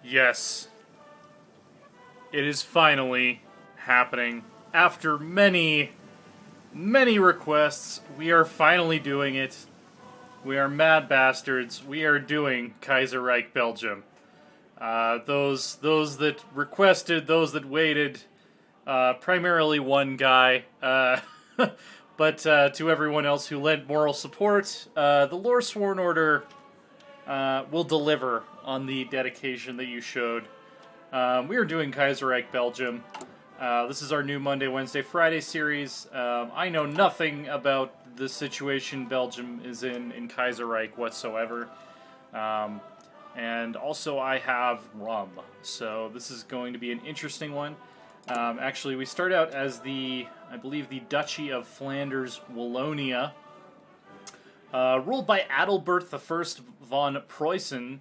Yes, it is finally happening. After many, many requests, we are finally doing it. We are mad bastards. We are doing Kaiserreich Belgium. Those that requested, those that waited, primarily one guy, but to everyone else who lent moral support, the Loresworn Order will deliver on the dedication that you showed. We are doing Kaiserreich Belgium. This is our new Monday, Wednesday, Friday series. I know nothing about the situation Belgium is in Kaiserreich whatsoever. And also I have rum, so this is going to be an interesting one. Actually, we start out as I believe the Duchy of Flanders Wallonia, ruled by Adalbert I von Preußen.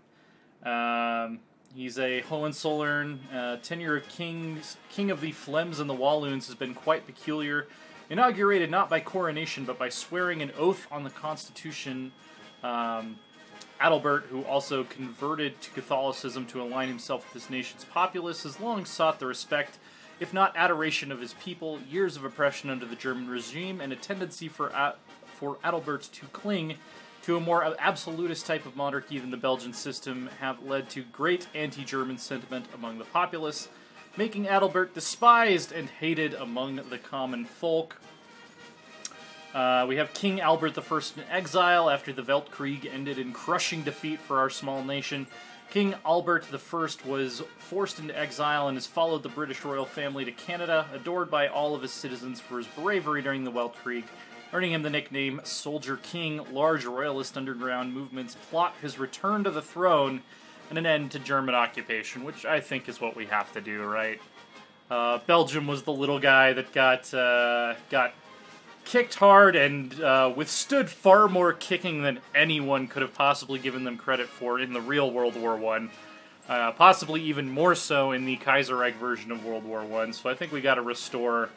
He's a Hohenzollern. Tenure of King of the Flems and the Walloons has been quite peculiar. Inaugurated not by coronation, but by swearing an oath on the Constitution. Adalbert, who also converted to Catholicism to align himself with his nation's populace, has long sought the respect, if not adoration, of his people. Years of oppression under the German regime and a tendency for Adalbert to cling to a more absolutist type of monarchy than the Belgian system have led to great anti-German sentiment among the populace, making Adalbert despised and hated among the common folk. We have King Albert I in exile after the Weltkrieg ended in crushing defeat for our small nation. King Albert I was forced into exile and has followed the British royal family to Canada, adored by all of his citizens for his bravery during the Weltkrieg, earning him the nickname Soldier King. Large royalist underground movements plot his return to the throne and an end to German occupation, which I think is what we have to do, right? Belgium was the little guy that got kicked hard and withstood far more kicking than anyone could have possibly given them credit for in the real World War I. Possibly even more so in the Kaiserreich version of World War I. So I think we got to restore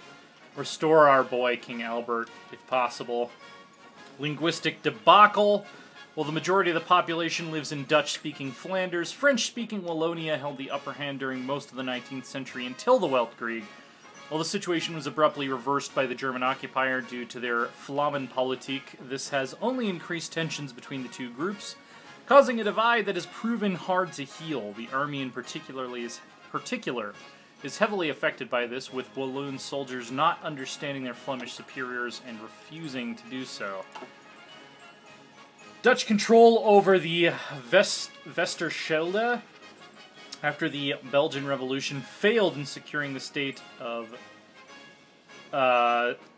our boy King Albert if possible. Linguistic debacle. While the majority of the population lives in Dutch-speaking Flanders, French-speaking Wallonia held the upper hand during most of the 19th century until the Weltkrieg. While the situation was abruptly reversed by the German occupier due to their Flammenpolitik, this has only increased tensions between the two groups, causing a divide that has proven hard to heal. The army in particular is heavily affected by this, with Walloon soldiers not understanding their Flemish superiors and refusing to do so. Dutch control over the Westerschelde after the Belgian Revolution failed in securing the state of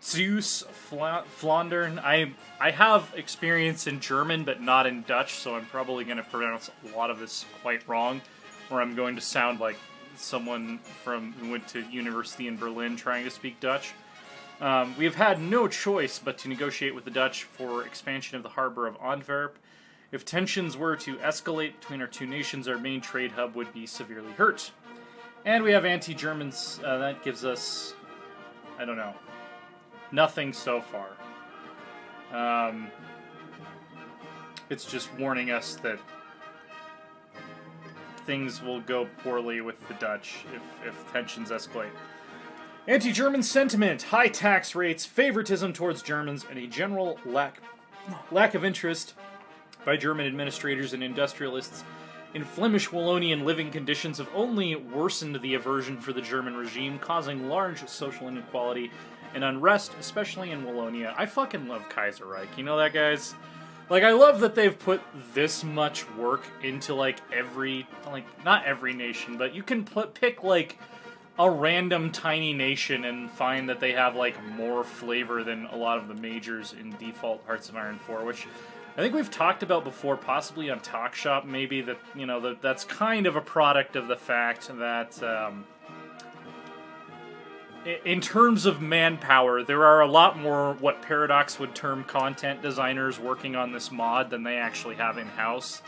Zeus Flandern. I have experience in German, but not in Dutch, so I'm probably going to pronounce a lot of this quite wrong, or I'm going to sound like someone who went to university in Berlin trying to speak Dutch. We have had no choice but to negotiate with the Dutch for expansion of the harbor of Antwerp. If tensions were to escalate between our two nations, our main trade hub would be severely hurt. And we have anti-Germans. That gives us, I don't know, nothing so far. It's just warning us that things will go poorly with the Dutch if tensions escalate. Anti-German sentiment, high tax rates, favoritism towards Germans, and a general lack of interest by German administrators and industrialists in Flemish Wallonian living conditions have only worsened the aversion for the German regime, causing large social inequality and unrest, especially in Wallonia. I fucking love Kaiserreich. You know that, guys? Like, I love that they've put this much work into, not every nation, but you can pick, a random tiny nation and find that they have, more flavor than a lot of the majors in default Hearts of Iron 4, which I think we've talked about before, possibly on Talk Shop, maybe, that's kind of a product of the fact that, in terms of manpower, there are a lot more what Paradox would term content designers working on this mod than they actually have in-house,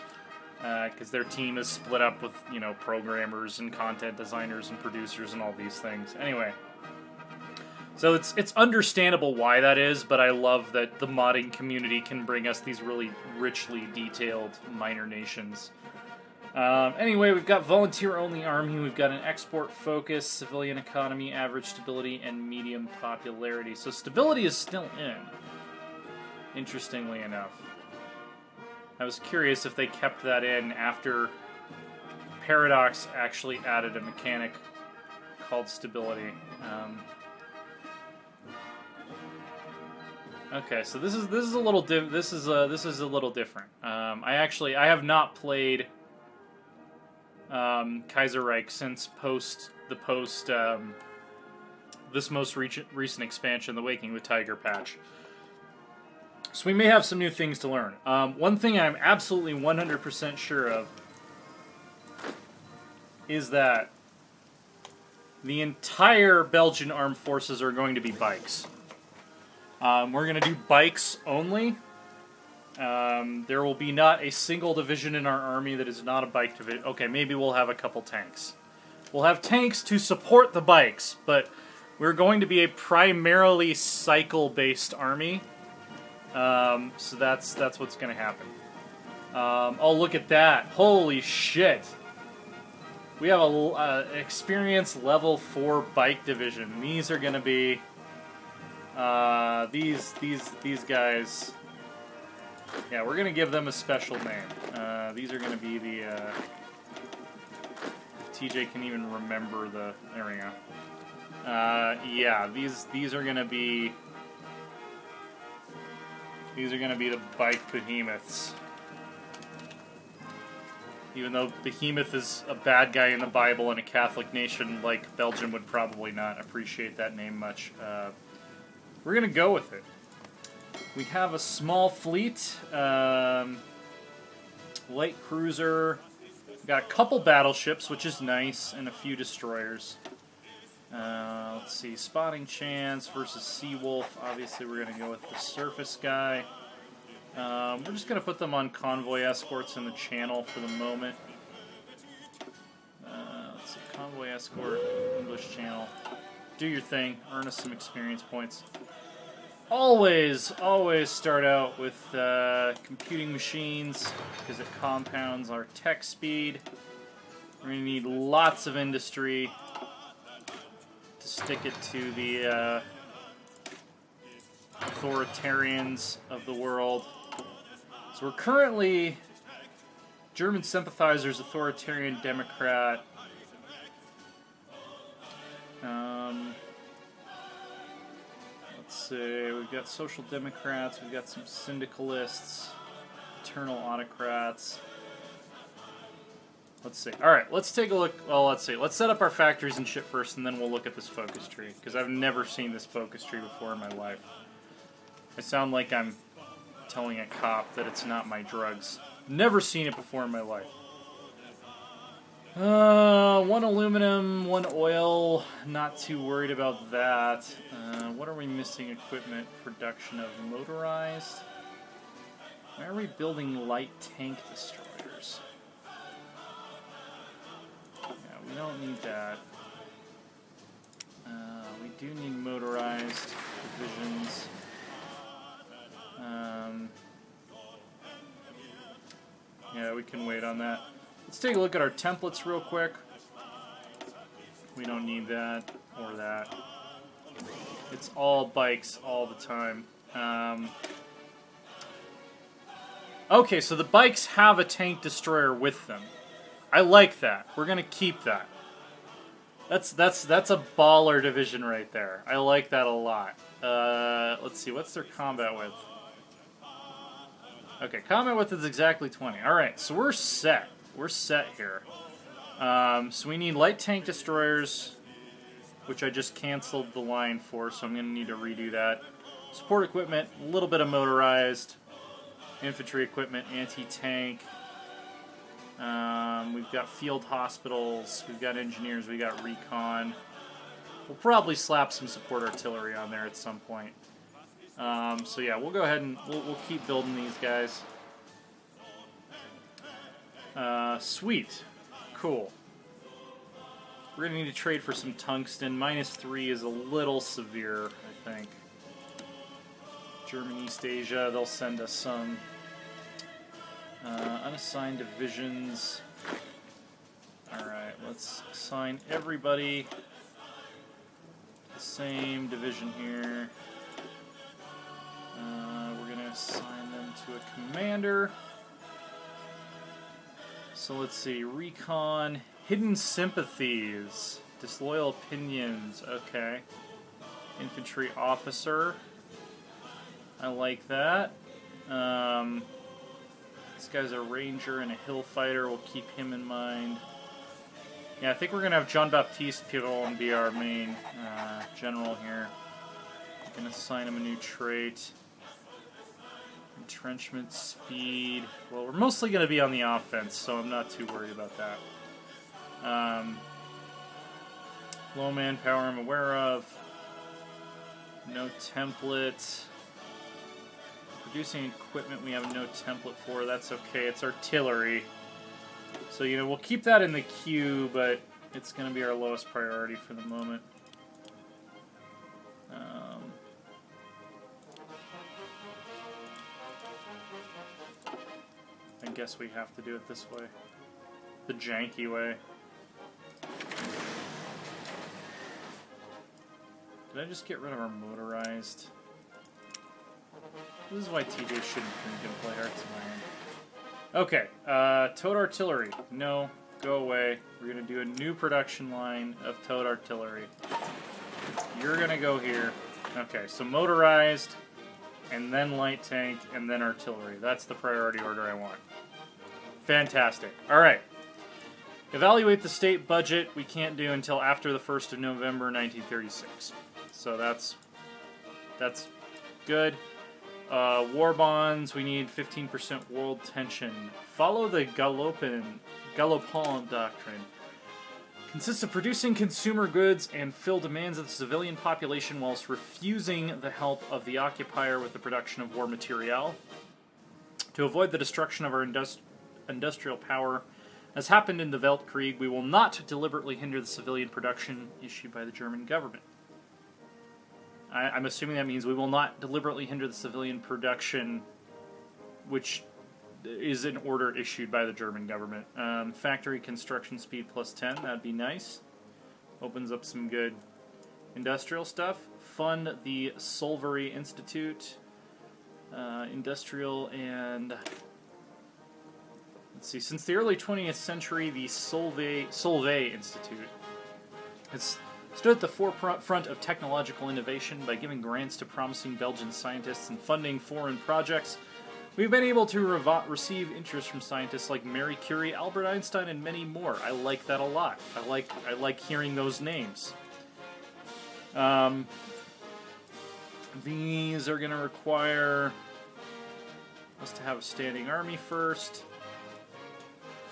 because their team is split up with, programmers and content designers and producers and all these things. Anyway, so it's understandable why that is, but I love that the modding community can bring us these really richly detailed minor nations. Anyway, we've got volunteer-only army, we've got an export focus, civilian economy, average stability, and medium popularity. So stability is still in, interestingly enough. I was curious if they kept that in after Paradox actually added a mechanic called stability. Okay, so this is a little this is a little different. I have not played Kaiserreich since this most recent expansion, the Waking the Tiger patch. So we may have some new things to learn. One thing I'm absolutely 100% sure of is that the entire Belgian armed forces are going to be bikes. We're going to do bikes only. There will be not a single division in our army that is not a bike division. Okay, maybe we'll have a couple tanks. We'll have tanks to support the bikes, but we're going to be a primarily cycle-based army. So that's what's going to happen. Oh, look at that. Holy shit. We have a experience level 4 bike division. These are going to be these guys. Yeah, we're going to give them a special name. These are going to be the TJ can even remember the there we go. Yeah, these are going to be the bike behemoths. Even though Behemoth is a bad guy in the Bible and a Catholic nation like Belgium would probably not appreciate that name much. We're going to go with it. We have a small fleet, light cruiser. We've got a couple battleships, which is nice, and a few destroyers. Let's see, spotting chance versus Seawolf. Obviously, we're going to go with the surface guy. We're just going to put them on convoy escorts in the channel for the moment. Let's see, convoy escort, English channel. Do your thing, earn us some experience points. Always start out with computing machines because it compounds our tech speed. We're going to need lots of industry to stick it to the authoritarians of the world. So we're currently German sympathizers, authoritarian Democrat. Let's see, we've got social democrats, we've got some syndicalists, eternal autocrats. Let's see. Alright, let's take a look. Well, let's see. Let's set up our factories and shit first, and then we'll look at this focus tree, because I've never seen this focus tree before in my life. I sound like I'm telling a cop that it's not my drugs. Never seen it before in my life. One aluminum, one oil. Not too worried about that. What are we missing? Equipment, production of motorized. Why are we building light tank destroyers? Yeah, we don't need that. We do need motorized divisions. Yeah, we can wait on that. Let's take a look at our templates real quick. We don't need that or that. It's all bikes all the time. Okay, so the bikes have a tank destroyer with them. I like that. We're gonna keep that. That's a baller division right there. I like that a lot. Let's see, what's their combat width? Okay, combat width is exactly 20. Alright, so we're set. We're set here. So we need light tank destroyers, which I just canceled the line for, so I'm going to need to redo that. Support equipment, a little bit of motorized. Infantry equipment, anti-tank. We've got field hospitals, we've got engineers, we've got recon. We'll probably slap some support artillery on there at some point. So yeah, we'll go ahead and we'll keep building these guys. Sweet. Cool. We're going to need to trade for some tungsten. -3 is a little severe, I think. German East Asia, they'll send us some unassigned divisions. Let's assign everybody the same division here. We're going to assign them to a commander. So let's see, recon, hidden sympathies, disloyal opinions, okay. Infantry officer, I like that. This guy's a ranger and a hill fighter, we'll keep him in mind. Yeah, I think we're going to have Jean-Baptiste Piron be our main general here. I'm going to assign him a new trait. Entrenchment speed. Well, we're mostly going to be on the offense, so I'm not too worried about that. Low manpower I'm aware of. No template. Producing equipment we have no template for. That's okay. It's artillery. So, you know, we'll keep that in the queue, but it's going to be our lowest priority for the moment. I guess we have to do it this way. The janky way. Did I just get rid of our motorized? This is why TJ shouldn't drink and play Hearts of Iron. Okay, towed artillery. No, go away. We're going to do a new production line of towed artillery. You're going to go here. Okay, so motorized, and then light tank, and then artillery. That's the priority order I want. Fantastic. All right. Evaluate the state budget we can't do until after the 1st of November 1936. So that's good. War bonds, we need 15% world tension. Follow the Galopin doctrine. Consists of producing consumer goods and fill demands of the civilian population whilst refusing the help of the occupier with the production of war material. To avoid the destruction of our industrial power, as happened in the Weltkrieg, we will not deliberately hinder the civilian production issued by the German government. I'm assuming that means we will not deliberately hinder the civilian production, which is an order issued by the German government. Factory construction speed plus 10, that'd be nice. Opens up some good industrial stuff. Fund the Solvay Institute. Industrial and... Let's see, since the early 20th century, the Solvay Institute has stood at the forefront of technological innovation by giving grants to promising Belgian scientists and funding foreign projects. We've been able to receive interest from scientists like Marie Curie, Albert Einstein, and many more. I like that a lot. I like hearing those names. These are going to require us to have a standing army first.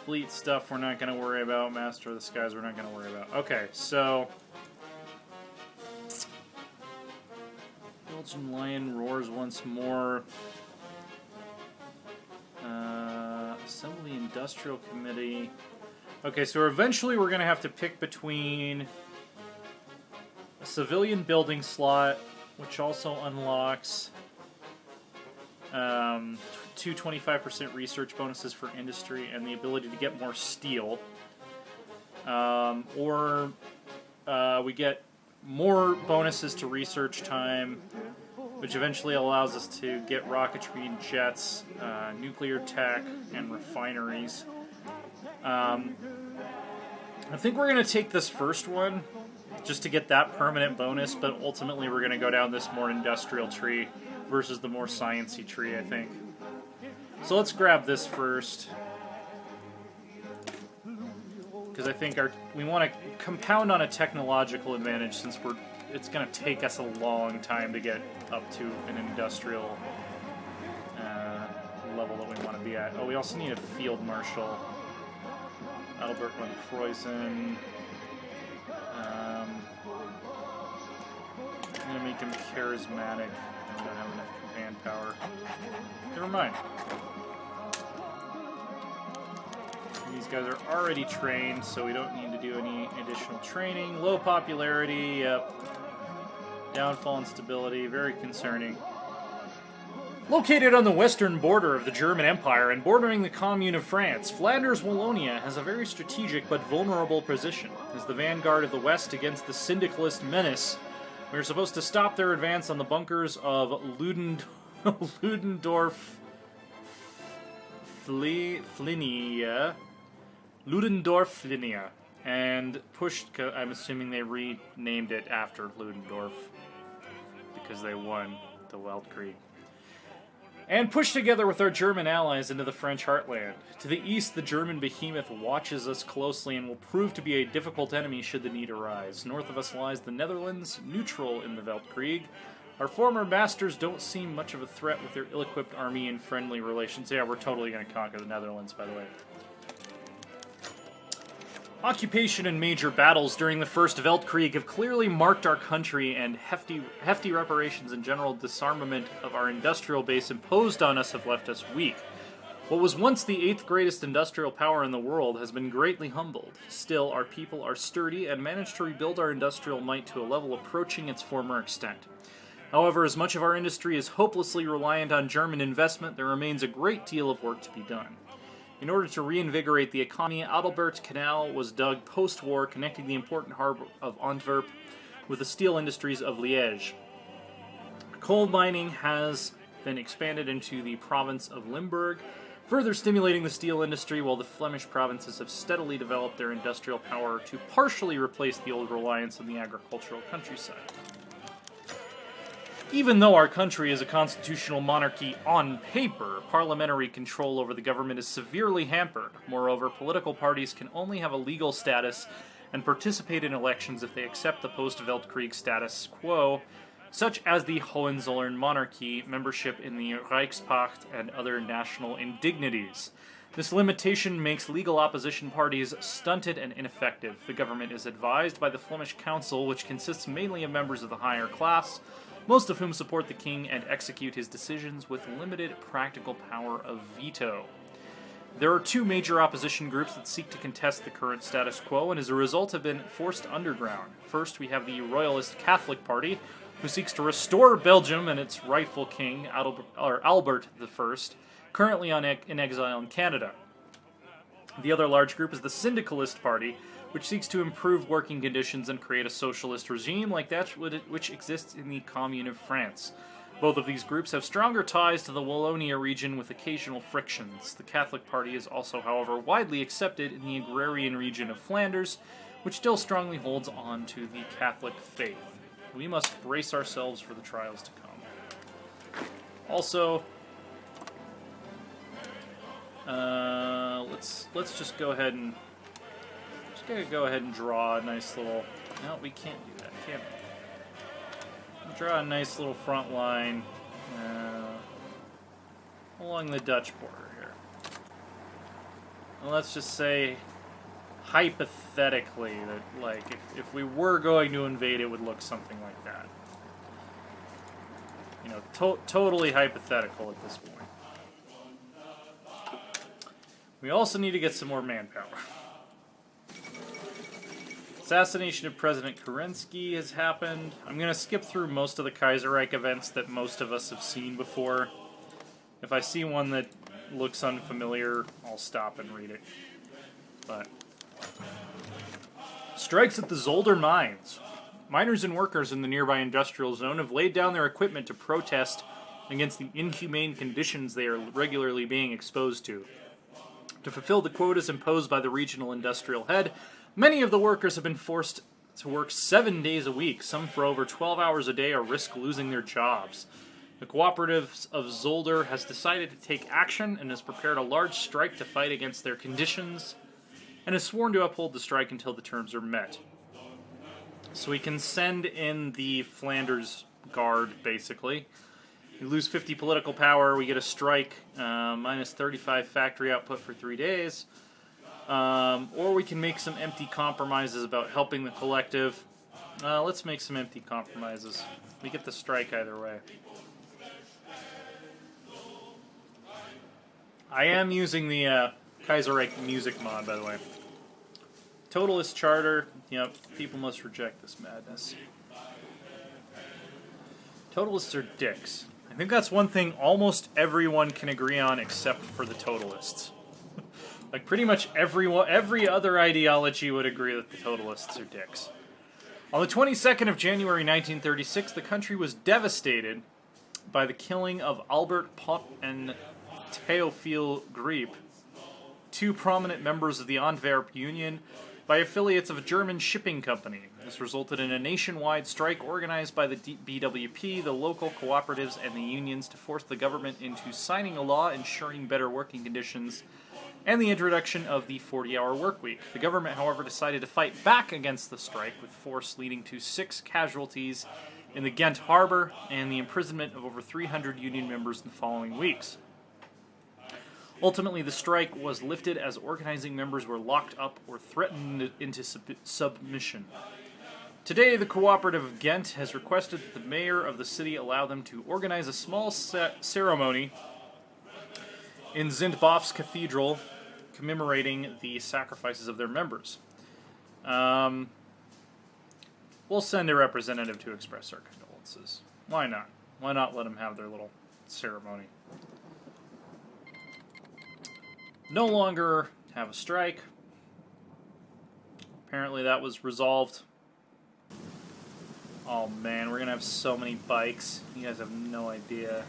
Fleet stuff we're not going to worry about. Master of the Skies we're not going to worry about. Okay, so... Belgian Lion roars once more. Assemble the Industrial Committee. Okay, so eventually we're going to have to pick between a civilian building slot, which also unlocks two 25% research bonuses for industry and the ability to get more steel. Or we get more bonuses to research time, which eventually allows us to get rocketry and jets, nuclear tech, and refineries. I think we're going to take this first one just to get that permanent bonus, but ultimately we're going to go down this more industrial tree versus the more sciencey tree, I think. So let's grab this first, because I think we want to compound on a technological advantage since it's going to take us a long time to get up to an industrial level that we want to be at. Oh, we also need a field marshal. Albert von Preußen. I'm going to make him charismatic. I don't have enough command power. Never mind. These guys are already trained, so we don't need to do any additional training. Low popularity, yep. Downfall and stability, very concerning. Located on the western border of the German Empire and bordering the Commune of France, Flanders-Wallonia has a very strategic but vulnerable position. As the vanguard of the West against the syndicalist menace, we are supposed to stop their advance on the bunkers of Ludendorff Flinia, and pushed. I'm assuming they renamed it after Ludendorff because they won the Weltkrieg. And pushed together with our German allies into the French heartland. To the east, the German behemoth watches us closely and will prove to be a difficult enemy should the need arise. North of us lies the Netherlands, neutral in the Weltkrieg. Our former masters don't seem much of a threat with their ill-equipped army and friendly relations. Yeah, we're totally going to conquer the Netherlands, by the way. Occupation and major battles during the First Weltkrieg have clearly marked our country, and hefty reparations and general disarmament of our industrial base imposed on us have left us weak. What was once the 8th greatest industrial power in the world has been greatly humbled. Still, our people are sturdy and managed to rebuild our industrial might to a level approaching its former extent. However, as much of our industry is hopelessly reliant on German investment, there remains a great deal of work to be done. In order to reinvigorate the economy, Adelbert Canal was dug post-war, connecting the important harbor of Antwerp with the steel industries of Liège. Coal mining has been expanded into the province of Limburg, further stimulating the steel industry, while the Flemish provinces have steadily developed their industrial power to partially replace the old reliance on the agricultural countryside. Even though our country is a constitutional monarchy on paper, parliamentary control over the government is severely hampered. Moreover, political parties can only have a legal status and participate in elections if they accept the post-Weltkrieg status quo, such as the Hohenzollern monarchy, membership in the Reichspakt, and other national indignities. This limitation makes legal opposition parties stunted and ineffective. The government is advised by the Flemish Council, which consists mainly of members of the higher class, most of whom support the king and execute his decisions with limited practical power of veto. There are two major opposition groups that seek to contest the current status quo and as a result have been forced underground. First, we have the Royalist Catholic Party, who seeks to restore Belgium and its rightful king, Albert I, currently in exile in Canada. The other large group is the Syndicalist Party, which seeks to improve working conditions and create a socialist regime like that which exists in the Commune of France. Both of these groups have stronger ties to the Wallonia region with occasional frictions. The Catholic Party is also, however, widely accepted in the agrarian region of Flanders, which still strongly holds on to the Catholic faith. We must brace ourselves for the trials to come. Also, let's just go ahead and draw a nice little. No, we can't do that. Can't we? Draw a nice little front line along the Dutch border here. And let's just say, hypothetically, that like if we were going to invade, it would look something like that. You know, totally hypothetical at this point. We also need to get some more manpower. Assassination of President Kerensky has happened. I'm going to skip through most of the Kaiserreich events that most of us have seen before. If I see one that looks unfamiliar, I'll stop and read it. But strikes at the Zolder mines. Miners and workers in the nearby industrial zone have laid down their equipment to protest against the inhumane conditions they are regularly being exposed to. To fulfill the quotas imposed by the regional industrial head, many of the workers have been forced to work 7 days a week, some for over 12 hours a day, or risk losing their jobs. The cooperative of Zolder has decided to take action and has prepared a large strike to fight against their conditions, and has sworn to uphold the strike until the terms are met. So we can send in the Flanders Guard, basically. We lose 50 political power, we get a strike, minus 35 factory output for 3 days. Or we can make some empty compromises about helping the collective. Let's make some empty compromises. We get the strike either way. I am using the Kaiserreich music mod, by the way. Totalist charter. Yep, people must reject this madness. Totalists are dicks. I think that's one thing almost everyone can agree on except for the totalists. Like, pretty much every other ideology would agree that the totalists are dicks. On the 22nd of January 1936, the country was devastated by the killing of Albert Pot and Théophile Griep, two prominent members of the Antwerp Union, by affiliates of a German shipping company. This resulted in a nationwide strike organized by the BWP, the local cooperatives, and the unions to force the government into signing a law ensuring better working conditions and the introduction of the 40-hour workweek. The government, however, decided to fight back against the strike, with force leading to 6 casualties in the Ghent harbor and the imprisonment of over 300 union members in the following weeks. Ultimately, the strike was lifted as organizing members were locked up or threatened into submission. Today, the cooperative of Ghent has requested that the mayor of the city allow them to organize a small ceremony in Zindbof's cathedral commemorating the sacrifices of their members. We'll send a representative to express our condolences. Why not? Why not let them have their little ceremony? No longer have a strike. Apparently that was resolved. Oh man, we're gonna have so many bikes. You guys have no idea.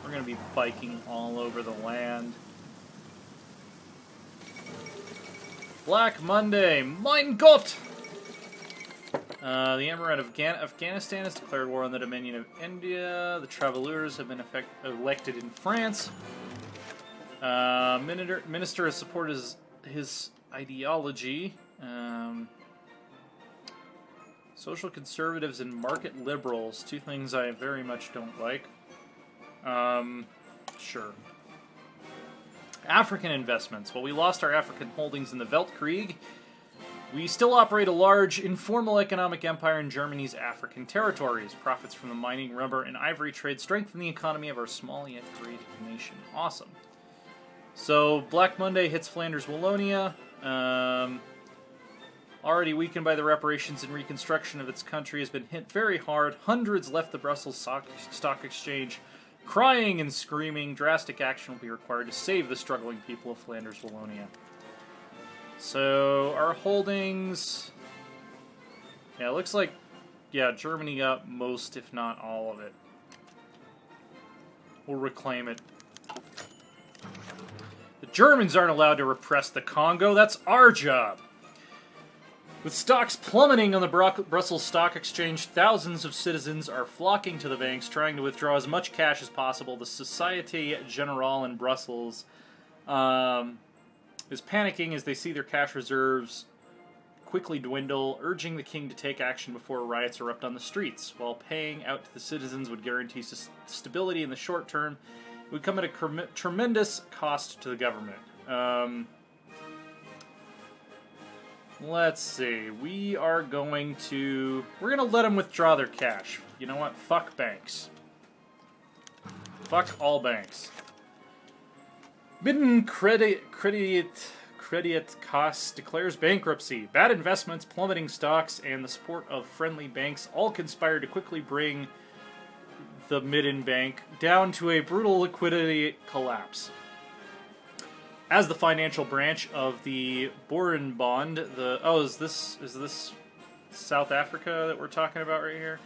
We're going to be biking all over the land. Black Monday. Mein Gott! The Emirate of Afghanistan has declared war on the Dominion of India. The Travelers have been elected in France. Minister has supported his ideology. Social conservatives and market liberals. Two things I very much don't like. Sure. African investments. While we lost our African holdings in the Weltkrieg, we still operate a large, informal economic empire in Germany's African territories. Profits from the mining, rubber, and ivory trade strengthen the economy of our small yet great nation. Awesome. So, Black Monday hits Flanders Wallonia. Already weakened by the reparations and reconstruction of its country, has been hit very hard. Hundreds left the Brussels Stock Exchange, crying and screaming. Drastic action will be required to save the struggling people of Flanders Wallonia. So, our holdings... Yeah, it looks like... Yeah, Germany got most, if not all of it. We'll reclaim it. The Germans aren't allowed to repress the Congo. That's our job. With stocks plummeting on the Brussels Stock Exchange, thousands of citizens are flocking to the banks, trying to withdraw as much cash as possible. The Société Générale in Brussels is panicking as they see their cash reserves quickly dwindle, urging the king to take action before riots erupt on the streets. While paying out to the citizens would guarantee stability in the short term, it would come at a tremendous cost to the government. Let's see. We're going to let them withdraw their cash. You know what? Fuck banks. Fuck all banks. Midden Credit Costs declares bankruptcy. Bad investments, plummeting stocks, and the support of friendly banks all conspired to quickly bring the Midden Bank down to a brutal liquidity collapse. As the financial branch of the Boerenbond, is this South Africa that we're talking about right here?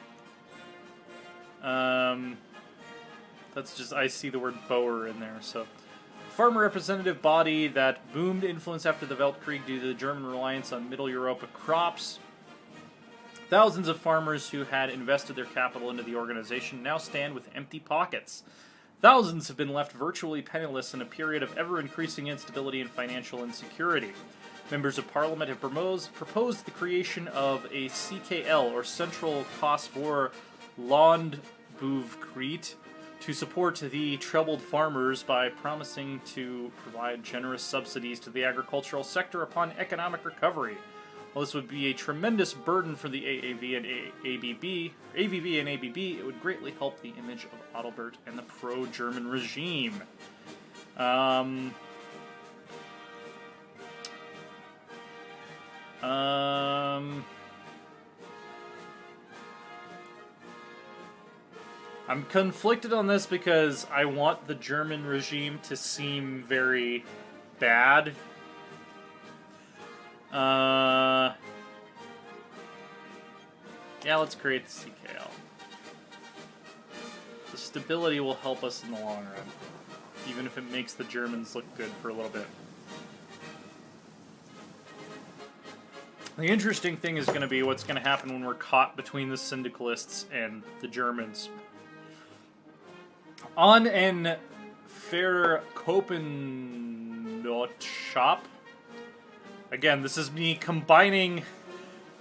That's just, I see the word Boer in there, so. Farmer representative body that boomed influence after the Weltkrieg due to the German reliance on Middle Europa crops. Thousands of farmers who had invested their capital into the organization now stand with empty pockets. Thousands have been left virtually penniless in a period of ever-increasing instability and financial insecurity. Members of Parliament have proposed the creation of a CKL, or Central Cost for Landbouwkredit, to support the troubled farmers by promising to provide generous subsidies to the agricultural sector upon economic recovery. While this would be a tremendous burden for the AAV and ABB, it would greatly help the image of Adalbert and the pro-German regime. I'm conflicted on this because I want the German regime to seem very bad. Yeah, let's create the CKL. The stability will help us in the long run, even if it makes the Germans look good for a little bit. The interesting thing is going to be what's going to happen when we're caught between the syndicalists and the Germans. On an Verkopenshop. Again, this is me combining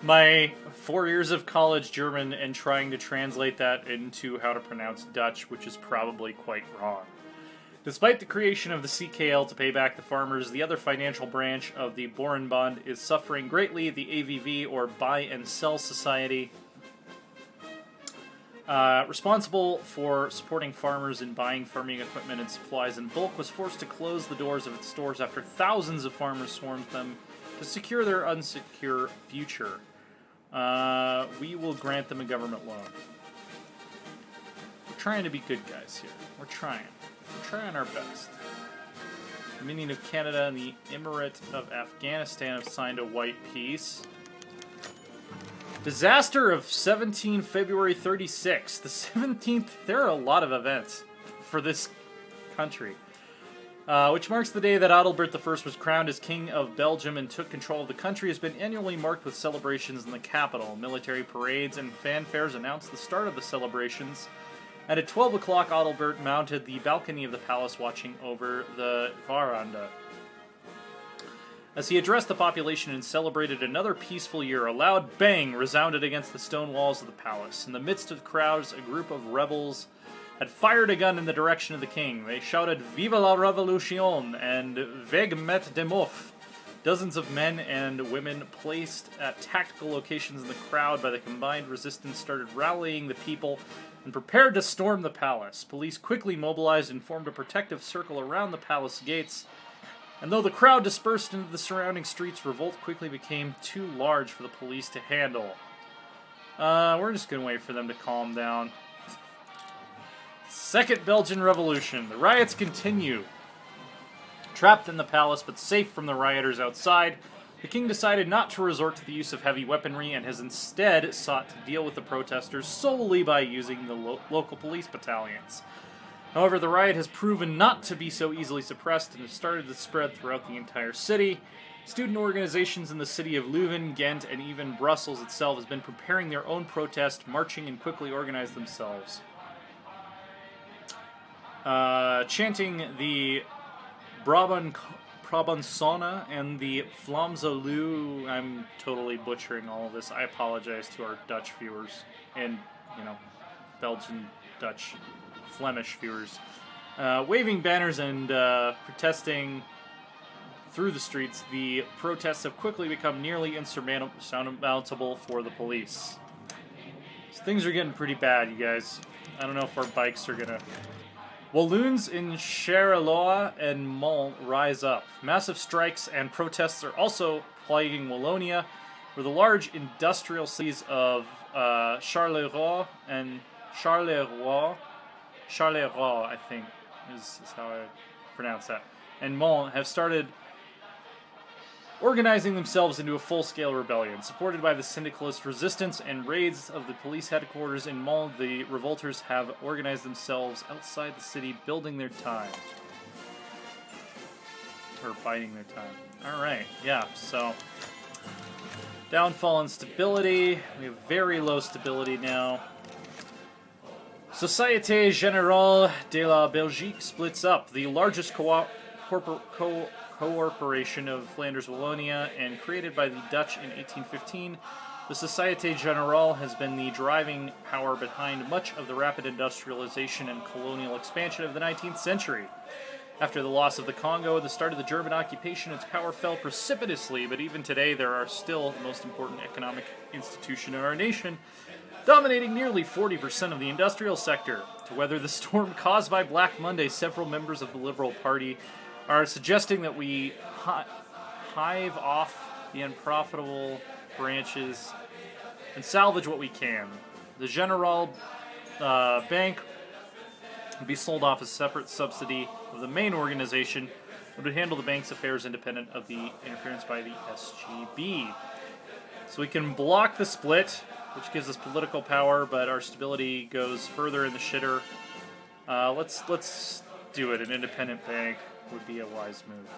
my 4 years of college German and trying to translate that into how to pronounce Dutch, which is probably quite wrong. Despite the creation of the CKL to pay back the farmers, the other financial branch of the Boerenbond is suffering greatly. The AVV, or Buy and Sell Society, responsible for supporting farmers in buying farming equipment and supplies in bulk, was forced to close the doors of its stores after thousands of farmers swarmed them to secure their unsecure future. We will grant them a government loan. We're trying to be good guys here. We're trying our best. The Dominion of Canada and the Emirate of Afghanistan have signed a white peace. Disaster of February 36. The 17th, there are a lot of events for this country. Which marks the day that Adalbert I was crowned as King of Belgium and took control of the country, has been annually marked with celebrations in the capital. Military parades and fanfares announced the start of the celebrations. And at 12 o'clock, Adalbert mounted the balcony of the palace watching over the veranda. As he addressed the population and celebrated another peaceful year, a loud bang resounded against the stone walls of the palace. In the midst of the crowds, a group of rebels had fired a gun in the direction of the king. They shouted, "Vive la Revolution!" and "Weg met dem Hof." Dozens of men and women placed at tactical locations in the crowd by the combined resistance started rallying the people and prepared to storm the palace. Police quickly mobilized and formed a protective circle around the palace gates. And though the crowd dispersed into the surrounding streets, revolt quickly became too large for the police to handle. We're just going to wait for them to calm down. Second Belgian Revolution. The riots continue. Trapped in the palace, but safe from the rioters outside, the king decided not to resort to the use of heavy weaponry and has instead sought to deal with the protesters solely by using the local police battalions. However, the riot has proven not to be so easily suppressed and has started to spread throughout the entire city. Student organizations in the city of Leuven, Ghent, and even Brussels itself has been preparing their own protest, marching and quickly organized themselves. Chanting the Brabantsonne and the Vlaamse. I'm totally butchering all of this. I apologize to our Dutch viewers and, Belgian, Dutch, Flemish viewers. Waving banners and protesting through the streets, the protests have quickly become nearly insurmountable for the police. So things are getting pretty bad, you guys. I don't know if our bikes are gonna... Walloons in Charleroi and Mont rise up. Massive strikes and protests are also plaguing Wallonia, where the large industrial cities of Charleroi, I think, is how I pronounce that, and Mont have started organizing themselves into a full-scale rebellion. Supported by the syndicalist resistance and raids of the police headquarters in Mont, the revolters have organized themselves outside the city, building their time. Or biding their time. Alright, yeah, so... downfall in stability. We have very low stability now. Société Générale de la Belgique splits up. The largest corporation of Flanders Wallonia, and created by the Dutch in 1815, the Société Générale has been the driving power behind much of the rapid industrialization and colonial expansion of the 19th century. After the loss of the Congo at the start of the German occupation, its power fell precipitously, but even today there are still the most important economic institution in our nation, dominating nearly 40% of the industrial sector. To weather the storm caused by Black Monday, several members of the Liberal Party are suggesting that we hive off the unprofitable branches and salvage what we can. The General bank would be sold off as a separate subsidy of the main organization, which would handle the bank's affairs independent of the interference by the SGB. So we can block the split, which gives us political power, but our stability goes further in the shitter. Let's do it. An independent bank would be a wise move.